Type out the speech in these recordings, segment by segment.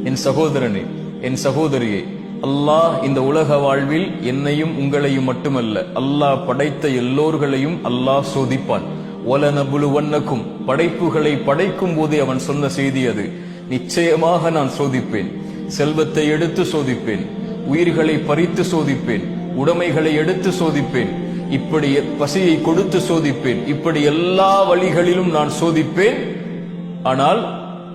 என் சகோதரனே, என் சகோதரியே, அல்லாஹ் இந்த உலக வாழ்வில் என்னையும் உங்களையும் மட்டுமல்ல, அல்லாஹ் படைத்த எல்லோர்களையும் அல்லாஹ் சோதிப்பான். வலனபுலுவன்னக்கும், படைப்புகளை படைக்கும் போதே அவன் சொன்ன செய்தி அது. நிச்சயமாக நான் சோதிப்பேன். செல்வத்தை எடுத்து சோதிப்பேன், உயிர்களை பறித்து சோதிப்பேன், உடைமைகளை எடுத்து சோதிப்பேன், இப்படி பசியை கொடுத்து சோதிப்பேன், இப்படி எல்லா வழிகளிலும் நான் சோதிப்பேன். ஆனால்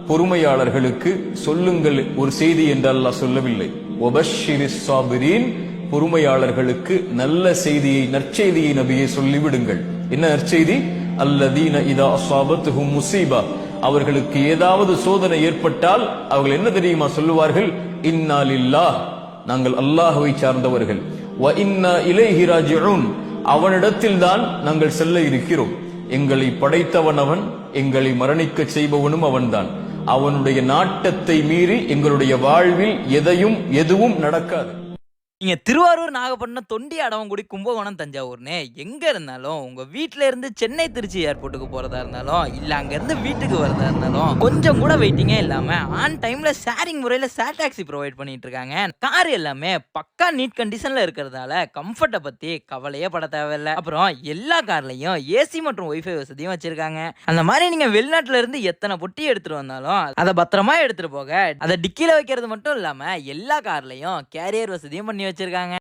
பொறுமையாளர்களுக்கு சொல்லுங்கள் ஒரு செய்தி என்று அல்லாஹ் சொல்லவில்லை. வபஷ்ஷிரிஸ் சாபிரீன், பொறுமையாளர்களுக்கு நல்ல செய்தியை, நற்செய்தியை நபியை சொல்லிவிடுங்கள். என்ன நற்செய்தி? அல்லதீன இதா அஸாபத்துஹும் முஸீபா, அவர்களுக்கு ஏதாவது சோதனை ஏற்பட்டால் அவர்கள் என்ன தெரியுமா சொல்லுவார்கள்? இன்னா லில்லாஹ், நாங்கள் அல்லாஹ்வை சார்ந்தவர்கள். வ இன்னா இலைஹி ராஜிஊன், அவனிடத்தில் தான் நாங்கள் செல்ல இருக்கிறோம். எங்களை படைத்தவன் அவன், எங்களை மரணிக்க செய்பவனும் அவன்தான். அவனுடைய நாட்டத்தை மீறி எங்களுடைய வாழ்வில் எதுவும் நடக்காது. நீங்க திருவாரூர், நாகப்பட்டினம், தொண்டி, அடவங்குடி, கும்பகோணம், தஞ்சாவூர்னு எங்க இருந்தாலும் உங்க வீட்டுல இருந்து சென்னை திருச்சி ஏர்போர்ட்டுக்கு போறதா இருந்தாலும் இல்ல அங்க இருந்து வீட்டுக்கு வரதா இருந்தாலும் கொஞ்சம் கூட வெயிட்டிங்கே இல்லாம ஆன் டைம்ல ஷேரிங் முறையில ஷேர் டாக்ஸி ப்ரொவைட் பண்ணிட்டு இருக்காங்க. கார் எல்லாமே பக்கா நீட் கண்டிஷன்ல இருக்கிறதால கம்ஃபர்ட்டை பத்தி கவலையே பட தேவையில்லை. அப்புறம் எல்லா கார்லயும் ஏசி மற்றும் ஒய்ஃபை வசதியும் வச்சிருக்காங்க. அந்த மாதிரி நீங்க வெளிநாட்டுல இருந்து எத்தனை பொட்டி எடுத்துட்டு வந்தாலும் அதை பத்திரமா எடுத்துட்டு போக அதை டிக்கில வைக்கிறது மட்டும் இல்லாம எல்லா கார்லயும் கேரியர் வசதியும் பண்ணி வச்சிருக்காங்க.